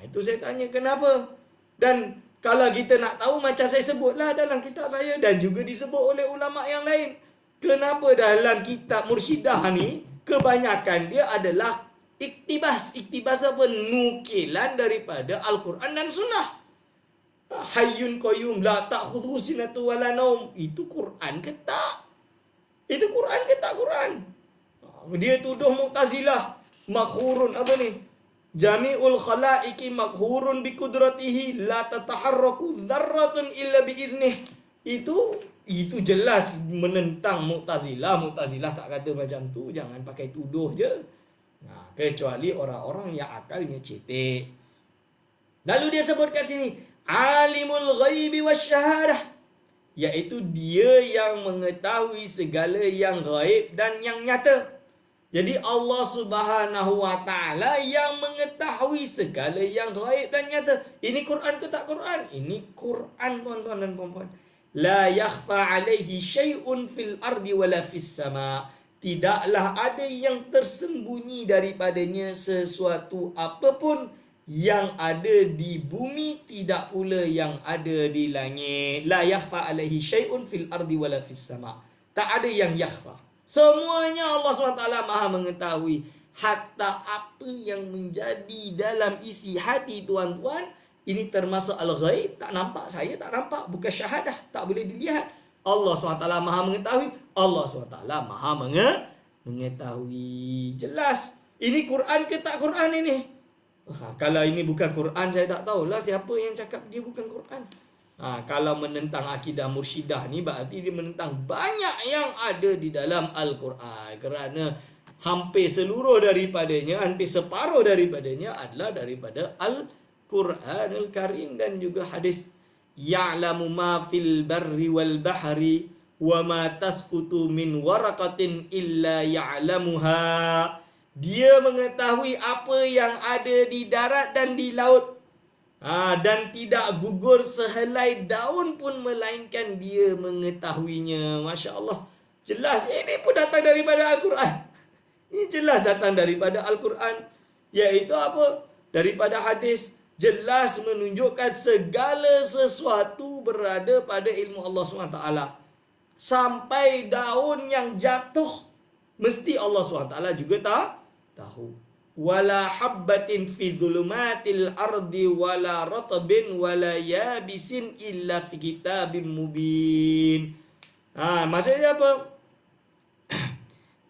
Itu saya tanya kenapa? Dan kalau kita nak tahu, macam saya sebutlah dalam kitab saya dan juga disebut oleh ulama yang lain. Kenapa dalam kitab Mursyidah ni kebanyakan dia adalah iktibas. Iktibas apa? Nukilan daripada Al-Quran dan Sunnah. Hayyun qayyum la ta'khudhuhu sinatun wala naum. Itu Quran ke tak? Itu Quran ke tak Quran? Dia tuduh Mu'tazilah makhurun apa ni? Jami'ul khalaiqi makhurun bi qudratihi la tataharraku dzarratun illa bi idnih. Itu jelas menentang Mu'tazilah. Mu'tazilah tak kata macam tu, jangan pakai tuduh je. Kecuali orang-orang yang akalnya cetek. Lalu dia sebut kat sini, alimul ghaibi wasyahadah, iaitu dia yang mengetahui segala yang gaib dan yang nyata. Jadi Allah Subhanahu wa taala yang mengetahui segala yang gaib dan nyata. Ini Quran ke tak Quran? Ini Quran, tuan-tuan dan puan-puan. La yakhfa alaihi syai'un fil ardi wala fis sama. Tidaklah ada yang tersembunyi daripadanya sesuatu apapun yang ada di bumi, tidak pula yang ada di langit. La yakhfa alaihi syai'un fil ardi wala fis sama. Tak ada yang yakhfa. Semuanya Allah SWT Maha mengetahui. Hatta apa yang menjadi dalam isi hati, tuan-tuan, ini termasuk al-ghaib. Tak nampak, saya tak nampak, bukan syahadah, tak boleh dilihat. Allah SWT Maha mengetahui. Allah SWT Maha mengetahui. Jelas. Ini Quran ke tak Quran ini? Kalau ini bukan Quran, saya tak tahulah siapa yang cakap dia bukan Quran. Kalau menentang akidah mursyidah ni berarti dia menentang banyak yang ada di dalam Al-Quran. Kerana hampir seluruh daripadanya, hampir separuh daripadanya adalah daripada Al-Quranul Karim dan juga hadis. Ya'lamu ma fil barri wal bahri wa ma tasqutu min waraqatin illa ya'lamuha. Dia mengetahui apa yang ada di darat dan di laut. Dan tidak gugur sehelai daun pun melainkan dia mengetahuinya. Masya Allah. Jelas. Ini pun datang daripada Al-Quran. Ini jelas datang daripada Al-Quran. Iaitu apa? Daripada hadis. Jelas menunjukkan segala sesuatu berada pada ilmu Allah SWT. Sampai daun yang jatuh, mesti Allah SWT juga tahu. Wala habbatin fi dhulumatil ardi wala ratabin wala yabisin illa fi kitabim mubin. Maksudnya apa?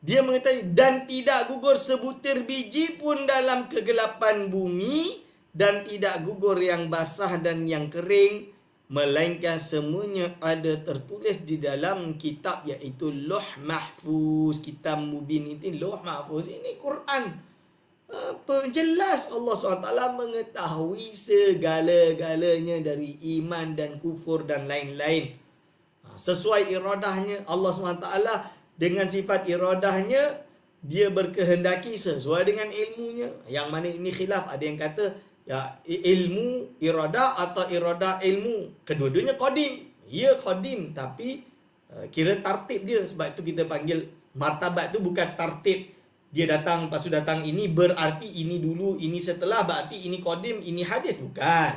Dia mengatakan dan tidak gugur sebutir biji pun dalam kegelapan bumi dan tidak gugur yang basah dan yang kering, melainkan semuanya ada tertulis di dalam kitab, iaitu Lauh Mahfuz. Kitab Mubin itu Lauh Mahfuz. Ini Quran. Jelas Allah SWT mengetahui segala-galanya dari iman dan kufur dan lain-lain. Sesuai iradahnya Allah SWT dengan sifat iradahnya, dia berkehendaki sesuai dengan ilmunya. Yang mana ini khilaf. Ada yang kata ilmu iradah atau iradah ilmu. Kedua-duanya qadim. Ya qadim, tapi kira tartib dia. Sebab itu kita panggil martabat tu bukan tartib. Dia datang, lepas tu datang ini berarti ini dulu, ini setelah, berarti ini qadim, ini hadis. Bukan.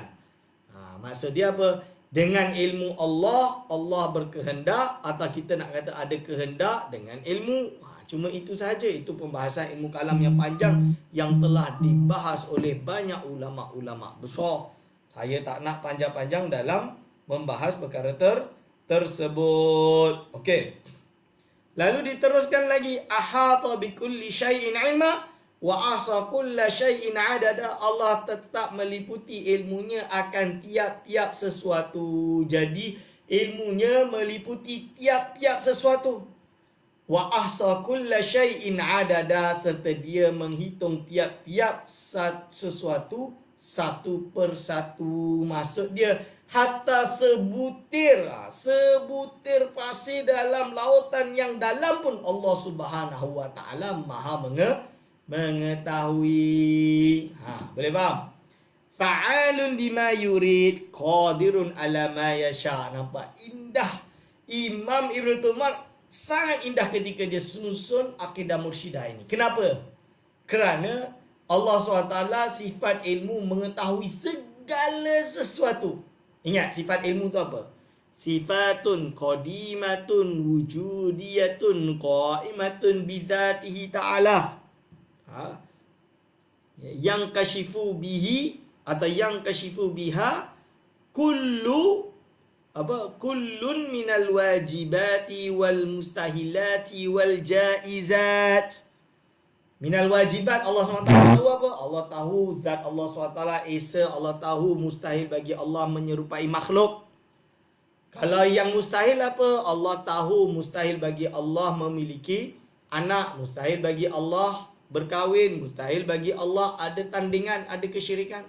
Maksud dia apa? Dengan ilmu Allah, Allah berkehendak, atau kita nak kata ada kehendak dengan ilmu. Cuma itu sahaja. Itu pembahasan ilmu kalam yang panjang yang telah dibahas oleh banyak ulama-ulama besar. Saya tak nak panjang-panjang dalam membahas perkara tersebut. Okey. Lalu diteruskan lagi, ahata bikulli syai'in ilma wa ahsa kulla syai'in adada. Allah tetap meliputi ilmunya akan tiap-tiap sesuatu. Jadi ilmunya meliputi tiap-tiap sesuatu. Wa ahsa kulla syai'in adada, serta dia menghitung tiap-tiap sesuatu satu persatu. Maksud dia hatta sebutir pasir dalam lautan yang dalam pun Allah Subhanahu wa taala Maha mengetahui. Boleh faham? Fa'alun lima yurid, qadirun ala ma yasha. Nampak indah Imam Ibn Tumar, sangat indah ketika dia susun akidah mursyidah ini. Kenapa? Kerana Allah SWT sifat ilmu mengetahui segala sesuatu. Ingat sifat ilmu tu apa? Sifatun qadimatun wujudiyatun qaimatun bidzatihi ta'ala. Yang kashifu bihi atau yang kashifu biha kullun minal wajibati wal mustahilati wal jaizat. Minal wajibat, Allah SWT tahu apa? Allah tahu zat Allah SWT Esa. Allah tahu mustahil bagi Allah menyerupai makhluk. Kalau yang mustahil apa? Allah tahu mustahil bagi Allah memiliki anak. Mustahil bagi Allah berkahwin. Mustahil bagi Allah ada tandingan, ada kesyirikan.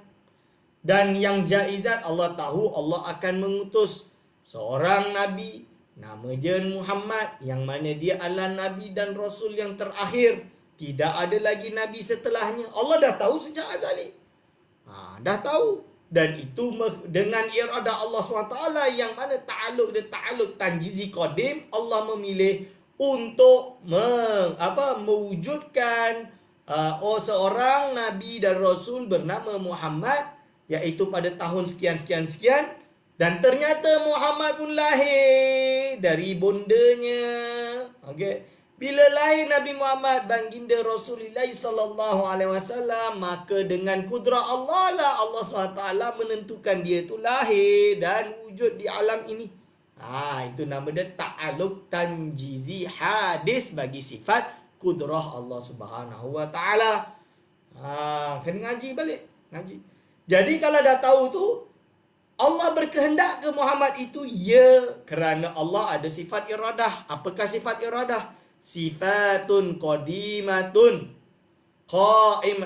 Dan yang jaizat, Allah tahu Allah akan mengutus seorang Nabi, nama dia Muhammad, yang mana dia adalah Nabi dan Rasul yang terakhir. Tidak ada lagi Nabi setelahnya. Allah dah tahu sejak azali. Dah tahu. Dan itu dengan iradah Allah SWT yang mana ta'aluk tanjizi qadim. Allah memilih untuk mewujudkan seorang Nabi dan Rasul bernama Muhammad, iaitu pada tahun sekian. Dan ternyata Muhammad pun lahir dari bondanya. Okey. Bila lahir Nabi Muhammad, baginda Rasulullah sallallahu alaihi wasallam, maka dengan kudrah Allah lah Allah SWT menentukan dia tu lahir dan wujud di alam ini. Itu nama dia ta'aluk tanjizi hadis bagi sifat kudrah Allah Subhanahu wa taala. Kena ngaji balik. Ngaji. Jadi kalau dah tahu tu, Allah berkehendak ke Muhammad itu, ya, kerana Allah ada sifat iradah. Apakah sifat iradah? Sifatun qadimatun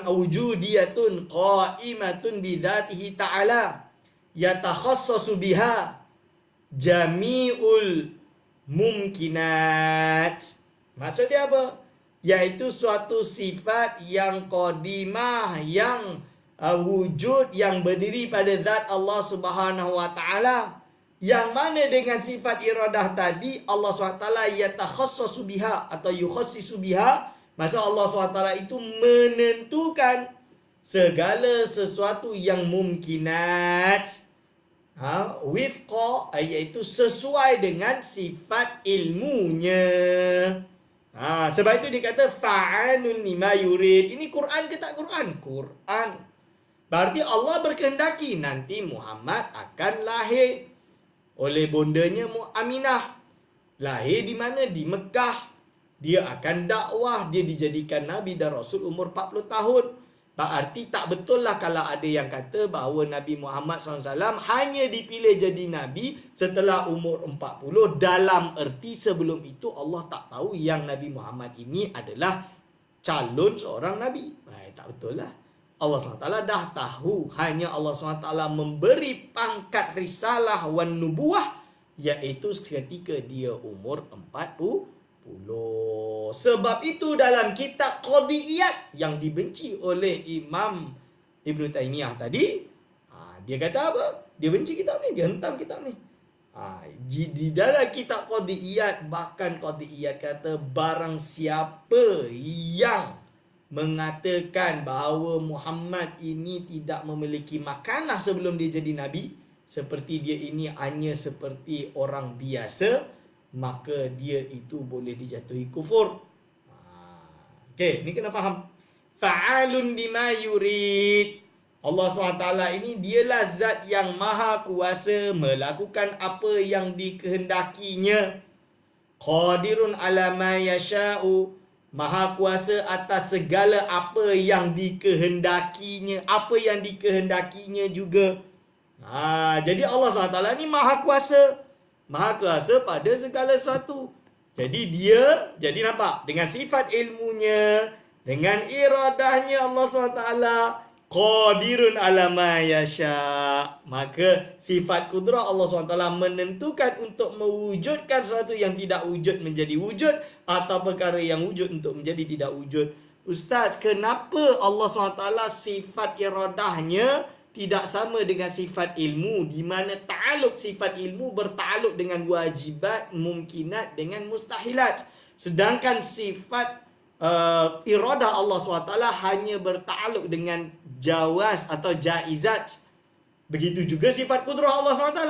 wujudiyatun qa'imatun bidzatihi ta'ala yatakhassasu biha jami'ul mumkinat. Maksudnya apa? Yaitu suatu sifat yang qadimah, yang wujud, yang berdiri pada zat Allah Subhanahu wa taala, yang mana dengan sifat iradah tadi Allah SWT yatakhassasu biha atau yukhassisu biha. Masa Allah SWT itu menentukan segala sesuatu yang mumkinat, wifqa, iaitu sesuai dengan sifat ilmunya. Sebab itu dikata fa'alun lima yurid. Ini Quran ke tak Quran? Quran. Berarti Allah berkehendaki nanti Muhammad akan lahir oleh bondanya Aminah. Lahir di mana? Di Mekah. Dia akan dakwah, dia dijadikan Nabi dan Rasul umur 40 tahun. Berarti tak betul lah kalau ada yang kata bahawa Nabi Muhammad SAW hanya dipilih jadi Nabi setelah umur 40. Dalam erti sebelum itu Allah tak tahu yang Nabi Muhammad ini adalah calon seorang Nabi. Tak betul lah. Allah SWT dah tahu. Hanya Allah SWT memberi pangkat risalah wan nubuah, iaitu ketika dia umur 40. Sebab itu dalam kitab Qadiyat yang dibenci oleh Imam Ibn Taymiyah tadi, dia kata apa? Dia benci kitab ni, dia hentam kitab ni. Di dalam kitab Qadiyat, bahkan Qadiyat kata barang siapa yang mengatakan bahawa Muhammad ini tidak memiliki makanah sebelum dia jadi Nabi, seperti dia ini hanya seperti orang biasa, maka dia itu boleh dijatuhi kufur. Okey, ni kena faham. Fa'alun bima yurid. Allah SWT ini dialah zat yang maha kuasa melakukan apa yang dikehendakinya. Qadirun ala ma yasha'u. Maha kuasa atas segala apa yang dikehendakinya. Apa yang dikehendakinya juga. Jadi Allah SWT ni maha kuasa. Maha kuasa pada segala sesuatu. Jadi nampak, dengan sifat ilmunya, dengan iradahnya Allah SWT, qadirun ala ma yasha. Maka sifat kudrah Allah SWT menentukan untuk mewujudkan sesuatu yang tidak wujud menjadi wujud, atau perkara yang wujud untuk menjadi tidak wujud. Ustaz, kenapa Allah SWT sifat iradahnya tidak sama dengan sifat ilmu, di mana ta'aluk sifat ilmu bertaluk dengan wajibat, mumkinat dengan mustahilat. Sedangkan sifat iradah Allah SWT hanya bertaluk dengan jawaz atau jaizat. Begitu juga sifat kudrah Allah SWT.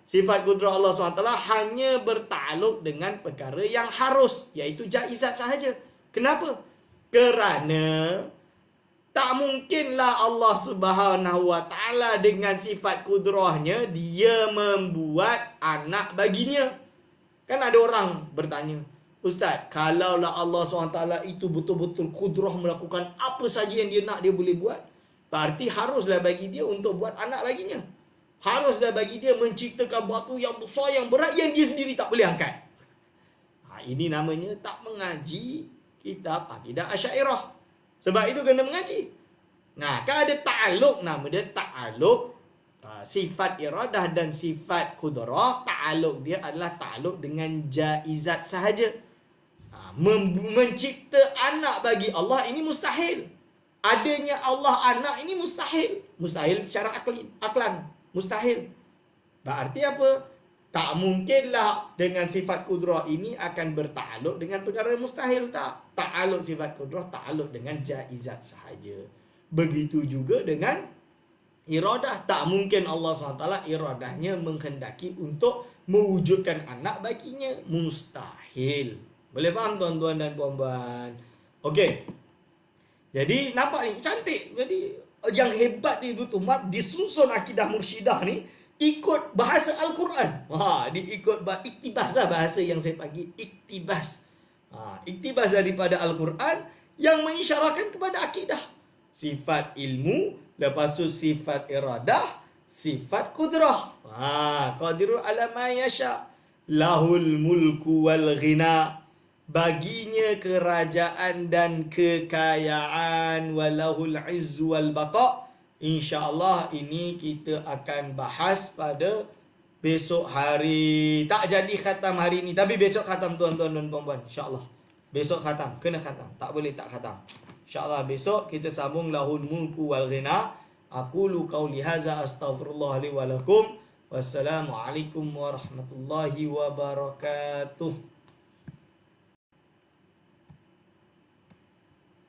Sifat kudrah Allah SWT hanya bertaluk dengan perkara yang harus, iaitu jaizat sahaja. Kenapa? Kerana tak mungkinlah Allah Subhanahu wa taala dengan sifat kudrahnya dia membuat anak baginya. Kan ada orang bertanya, Ustaz, kalaulah Allah SWT itu betul-betul kudrah melakukan apa saja yang dia nak, dia boleh buat, berarti haruslah bagi dia untuk buat anak baginya. Haruslah bagi dia menciptakan batu yang besar, yang berat, yang dia sendiri tak boleh angkat. Ini namanya tak mengaji kitab Akidah Asy'ariyah. Sebab itu kena mengaji. Kan ada ta'aluk, nama dia ta'aluk sifat iradah dan sifat kudrah. Ta'aluk dia adalah ta'aluk dengan jaizat sahaja. Mencipta anak bagi Allah ini mustahil. Adanya Allah anak ini mustahil. Mustahil secara aklan. Mustahil. Berarti apa? Tak mungkinlah dengan sifat kudrah ini akan bertakluk dengan perkara mustahil. Tak. Ta'aluk sifat kudrah, ta'aluk dengan jaizat sahaja. Begitu juga dengan iradah. Tak mungkin Allah SWT iradahnya menghendaki untuk mewujudkan anak baginya. Mustahil. Boleh faham tuan-tuan dan puan-puan? Okey. Jadi nampak ni cantik. Jadi yang hebat di Ibnu Umar disusun akidah mursyidah ni ikut bahasa Al-Quran. Diikut iktibas lah bahasa yang saya panggil iktibas. Iktibas daripada Al-Quran yang mengisyarahkan kepada akidah. Sifat ilmu Lepas tu sifat iradah, sifat kudrah. Qadirun ala ma yasha. Lahul mulku wal ghina. Baginya kerajaan dan kekayaan. Walahul izzu wal baqa'. InsyaAllah ini kita akan bahas pada besok hari. Tak jadi khatam hari ni, tapi besok khatam tuan-tuan dan puan-puan. InsyaAllah besok khatam, kena khatam, tak boleh tak khatam. InsyaAllah besok kita sambung lahul mulku wal ghina. Aqulu qawli hadza astaghfirullah li wa lakum. Wassalamualaikum warahmatullahi wabarakatuh.